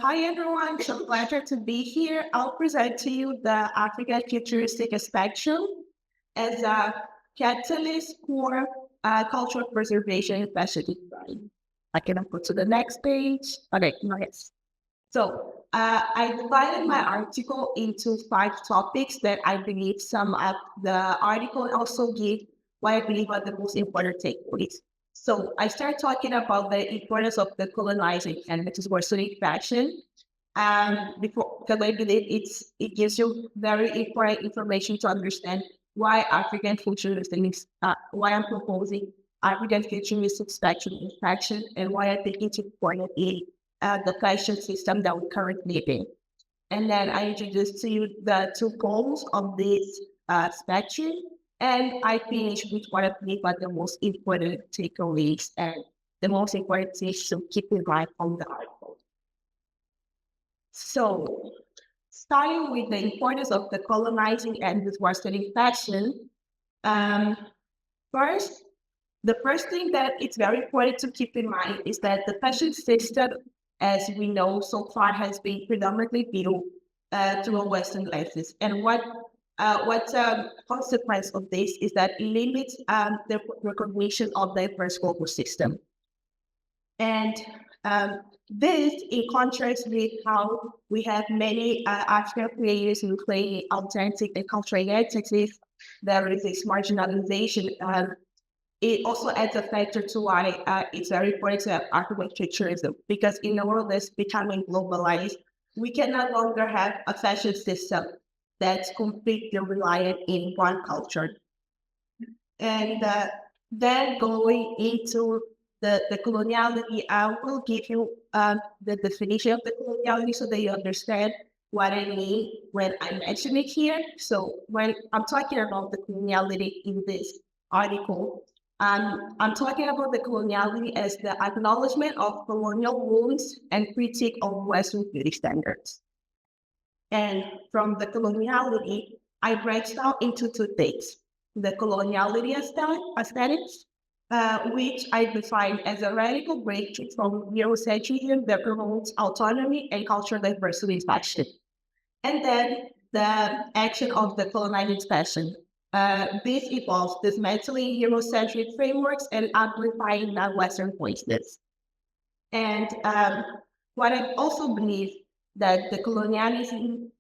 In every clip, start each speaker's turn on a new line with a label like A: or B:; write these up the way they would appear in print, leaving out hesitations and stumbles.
A: Hi everyone, it's a pleasure to be here. I'll present to you the African futuristic spectrum as a catalyst for cultural preservation, especially design. I can go to the next page. Okay, nice. So I divided my article into 5 topics that I believe sum up the article and also give what I believe are the most important takeaways. So I start talking about the importance of the colonizing and which is Western fashion. Because I believe it gives you very important information to understand why African futurism is why I'm proposing African futuristic spectrum in fashion and why I think it's important in the fashion system that we currently live in. And then I introduced to you the 2 goals of this spectrum. And I finish with what I believe are the most important takeaways and the most important things to keep in mind from the article. So, starting with the importance of the colonizing and this Western fashion, first, the first thing that it's very important to keep in mind is that the fashion system, as we know so far, has been predominantly built through a Western lenses. And what consequence of this is that it limits the recognition of diverse global system. And this, in contrast with how we have many African players who play authentic and cultural identities, there is this marginalization. It also adds a factor to why it's very important to have African futurism, because in a world that's becoming globalized, we can no longer have a fashion system that's completely reliant in one culture. And then going into the coloniality, I will give you the definition of the coloniality so that you understand what I mean when I mention it here. So when I'm talking about the coloniality in this article, I'm talking about the coloniality as the acknowledgement of colonial wounds and critique of Western beauty standards. And from the coloniality, I break down into 2 things. The coloniality aesthetics, which I define as a radical breakthrough from Eurocentrism that promotes autonomy and cultural diversity in fashion. And then the action of the colonizing fashion. This involves dismantling Eurocentric frameworks and amplifying non-Western voices. And what I also believe that the colonizing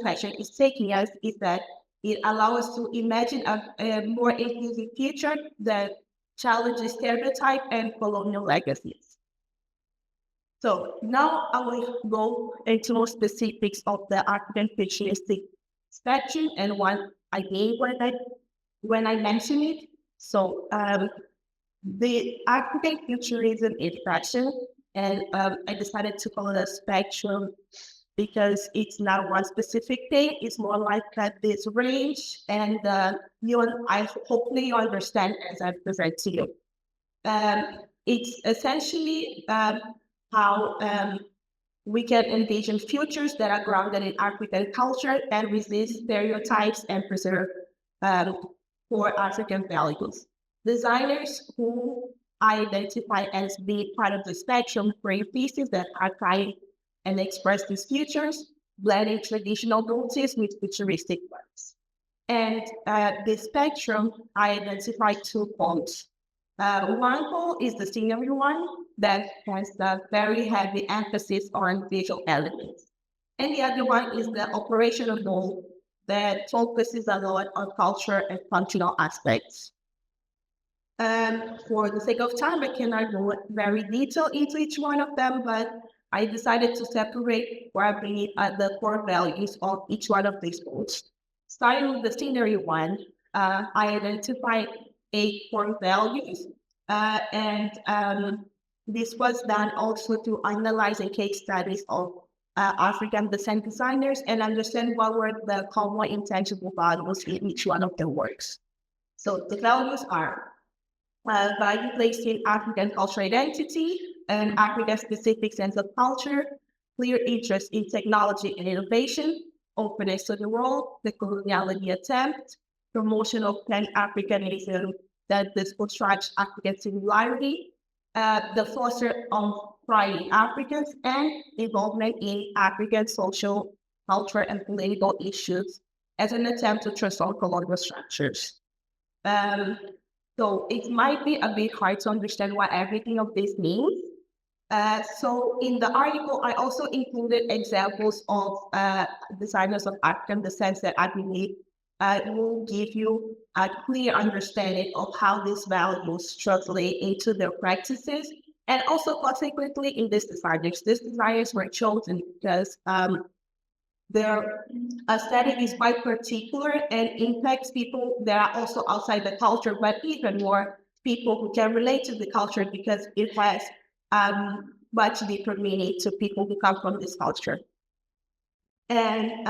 A: fashion is taking us is that it allows us to imagine a more inclusive future that challenges stereotype and colonial legacies. So now I will go into more specifics of the African futuristic spectrum and what I mean when I mention it. So the African futurism is fashion, and I decided to call it a spectrum because it's not one specific thing. It's more like this range, and I hopefully you understand as I present to you. It's essentially how we can envision futures that are grounded in African culture and resist stereotypes and preserve core African values. Designers who I identify as being part of the spectrum bring pieces that archive and express these futures, blending traditional motifs with futuristic ones. And the spectrum, I identify 2 poles. One pole is the scenery one that has a very heavy emphasis on visual elements. And the other one is the operational pole that focuses a lot on culture and functional aspects. For the sake of time, I cannot go very detailed into each one of them, but I decided to separate where I believe are the core values of each one of these poles. Starting with the scenery one, I identified 8 core values, and this was done also to analyzing case studies of African descent designers and understand what were the common intangible values in each one of their works. So the values are value placed in African cultural identity, an African-specific sense of culture, clear interest in technology and innovation, openness to the world, the coloniality attempt, promotion of Pan-Africanism that this constructs African singularity, the foster of thriving Africans and involvement in African social, cultural, and political issues as an attempt to transform colonial structures. So it might be a bit hard to understand what everything of this means. So in the article, I also included examples of designers of African descent that I believe will give you a clear understanding of how these values translate into their practices. And also consequently in these designers were chosen because their aesthetic is quite particular and impacts people that are also outside the culture, but even more people who can relate to the culture because it has much deeper meaning to people who come from this culture. And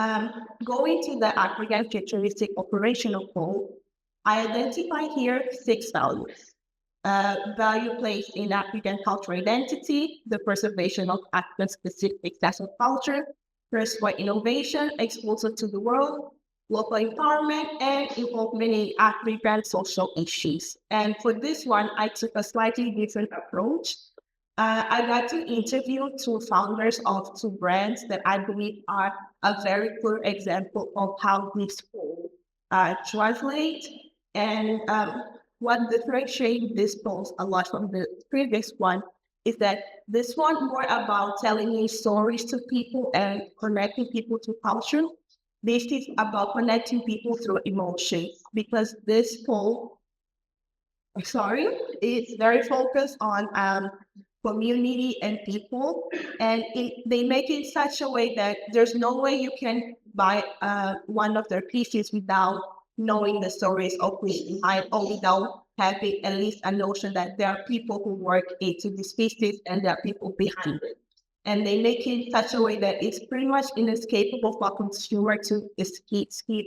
A: going to the African futuristic operational goal, I identify here 6 values. Value placed in African cultural identity, the preservation of African-specific sets of culture, first for innovation, exposure to the world, local empowerment, and involvement in African social issues. And for this one, I took a slightly different approach. I got to interview 2 founders of 2 brands that I believe are a very clear example of how this goal translate. And what differentiates this post a lot from the previous one is that this one more about telling you stories to people and connecting people to culture. This is about connecting people through emotions because this poll, it's very focused on community and people, and they make it in such a way that there's no way you can buy one of their pieces without knowing the stories of who's behind or without having at least a notion that there are people who work into these pieces and there are people behind it. And they make it in such a way that it's pretty much inescapable for a consumer to skip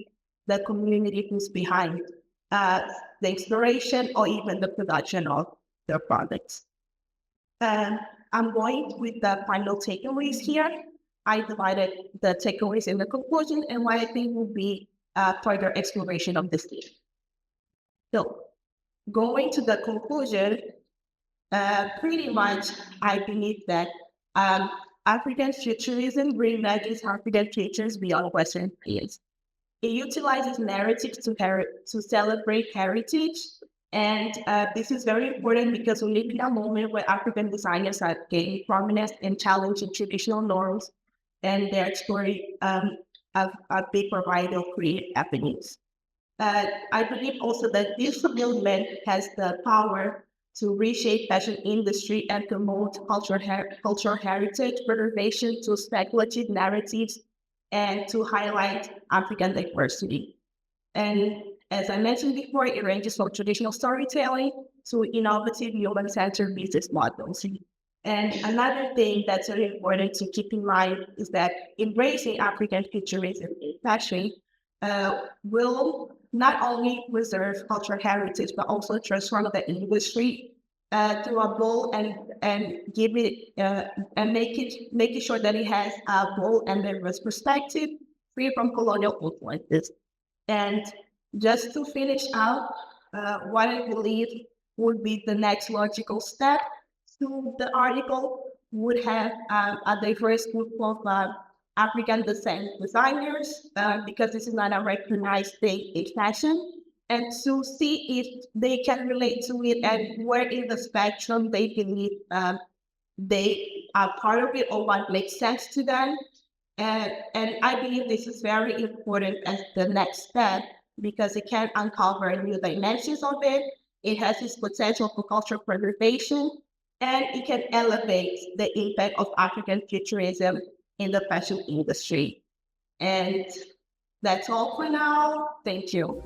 A: the community who's behind the exploration or even the production of their products. I'm going with the final takeaways here. I divided the takeaways in the conclusion and what I think will be further exploration of this theme. So, going to the conclusion, pretty much I believe that African futurism reimagines African futures beyond Western ideas. It utilizes narratives to celebrate heritage. And this is very important because we live in a moment where African designers are gaining prominence and challenging traditional norms, and they're exploring a big variety of creative avenues. I believe also that this movement has the power to reshape fashion industry and promote cultural heritage preservation to speculative narratives and to highlight African diversity. And as I mentioned before, it ranges from traditional storytelling to innovative human-centered business models. And another thing that's very important to keep in mind is that embracing African futurism in fashion will not only preserve cultural heritage, but also transform the industry through a bold and give it and making sure that it has a bold and diverse perspective, free from colonial influences. And just to finish out, what I believe would be the next logical step to the article would have a diverse group of African descent designers, because this is not a recognized thing in fashion, and to see if they can relate to it and where in the spectrum they believe they are part of it or what makes sense to them. And I believe this is very important as the next step because it can uncover new dimensions of it. It has its potential for cultural preservation, and it can elevate the impact of African futurism in the fashion industry. And that's all for now. Thank you.